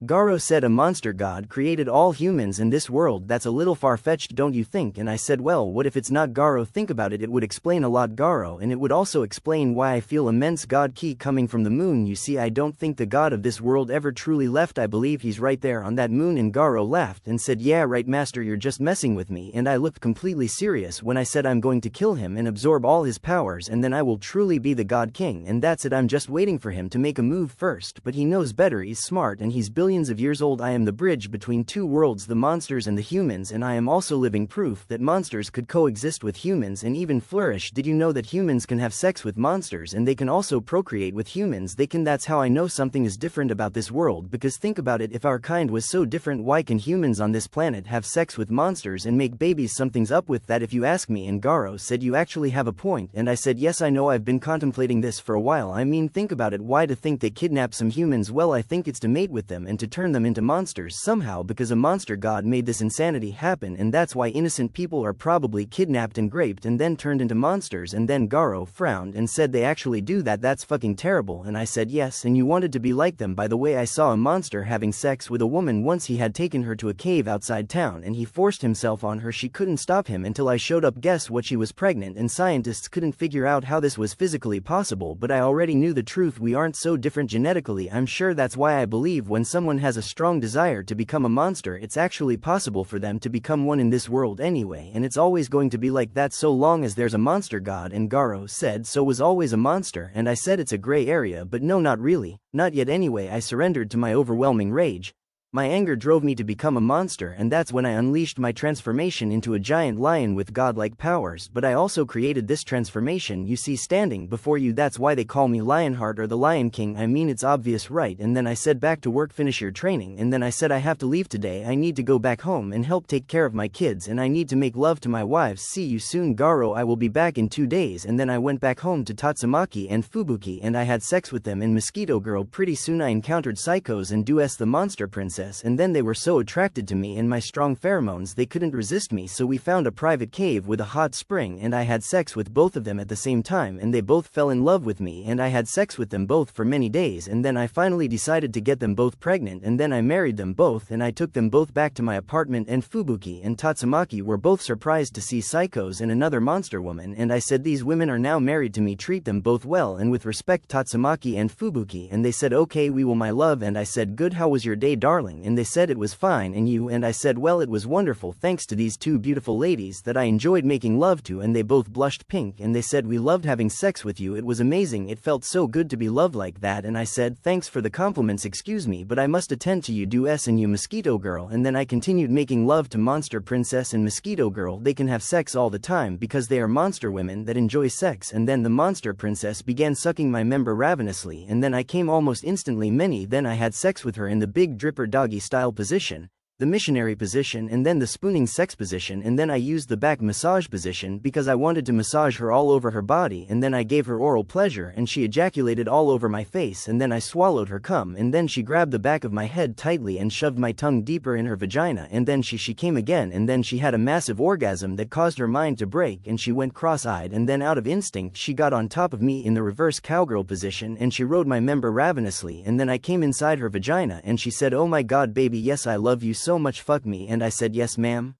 Garo said a monster god created all humans in this world. That's a little far-fetched, don't you think? And I said, well, what if it's not? Garo, think about it, it would explain a lot, Garo, and it would also explain why I feel immense god ki coming from the moon. You see, I don't think the god of this world ever truly left. I believe he's right there on that moon. And Garo laughed and said, yeah right master, you're just messing with me. And I looked completely serious when I said I'm going to kill him and absorb all his powers, and then I will truly be the god king, and that's it. I'm just waiting for him to make a move first, but he knows better, he's smart, and he's billions of years old. I am the bridge between two worlds, the monsters and the humans, and I am also living proof that monsters could coexist with humans and even flourish. Did you know that humans can have sex with monsters and they can also procreate with humans? They can. That's how I know something is different about this world, because think about it, if our kind was so different, why can humans on this planet have sex with monsters and make babies? Something's up with that if you ask me. And Garo said, you actually have a point, and I said, yes I know, I've been contemplating this for a while. I mean, think about it, why to think they kidnap some humans? Well, I think it's to mate with them and to turn them into monsters somehow, because a monster god made this insanity happen, and that's why innocent people are probably kidnapped and raped and then turned into monsters. And then Garo frowned and said, they actually do that? That's fucking terrible. And I said, yes, and you wanted to be like them. By the way, I saw a monster having sex with a woman once. He had taken her to a cave outside town and he forced himself on her. She couldn't stop him until I showed up. Guess what? She was pregnant, and scientists couldn't figure out how this was physically possible, but I already knew the truth. We aren't so different genetically. I'm sure that's why I believe when someone has a strong desire to become a monster, it's actually possible for them to become one in this world anyway, and it's always going to be like that so long as there's a monster god. And Garo said, so was always a monster? And I said, it's a gray area, but no, not really, not yet anyway. I surrendered to my overwhelming rage. My anger drove me to become a monster, and that's when I unleashed my transformation into a giant lion with godlike powers. But I also created this transformation you see standing before you. That's why they call me Lionheart or the Lion King. I mean, it's obvious, right? And then I said, back to work, finish your training. And then I said, I have to leave today. I need to go back home and help take care of my kids, and I need to make love to my wives. See you soon, Garo. I will be back in 2 days. And then I went back home to Tatsumaki and Fubuki, and I had sex with them in Mosquito Girl. Pretty soon I encountered Psychos and Dues the monster princess, and then they were so attracted to me and my strong pheromones they couldn't resist me, so we found a private cave with a hot spring, and I had sex with both of them at the same time, and they both fell in love with me, and I had sex with them both for many days, and then I finally decided to get them both pregnant, and then I married them both, and I took them both back to my apartment. And Fubuki and Tatsumaki were both surprised to see Psychos and another monster woman, and I said, these women are now married to me, treat them both well and with respect, Tatsumaki and Fubuki. And they said, okay, we will, my love. And I said, good, how was your day, darling? And they said it was fine. And you? And I said, well, it was wonderful, thanks to these two beautiful ladies that I enjoyed making love to. And they both blushed pink, and they said, we loved having sex with you, it was amazing, it felt so good to be loved like that. And I said, thanks for the compliments, excuse me, but I must attend to you, Dues and you, Mosquito Girl. And then I continued making love to Monster Princess and Mosquito Girl. They can have sex all the time because they are monster women that enjoy sex. And then the Monster Princess began sucking my member ravenously, and then I came almost instantly. Then I had sex with her in the big dripper doggy style position, the missionary position, and then the spooning sex position, and then I used the back massage position because I wanted to massage her all over her body, and then I gave her oral pleasure and she ejaculated all over my face, and then I swallowed her cum, and then she grabbed the back of my head tightly and shoved my tongue deeper in her vagina, and then she came again, and then she had a massive orgasm that caused her mind to break, and she went cross-eyed, and then out of instinct she got on top of me in the reverse cowgirl position and she rode my member ravenously, and then I came inside her vagina and she said, oh my god baby, yes I love you so much, fuck me. And I said, yes ma'am.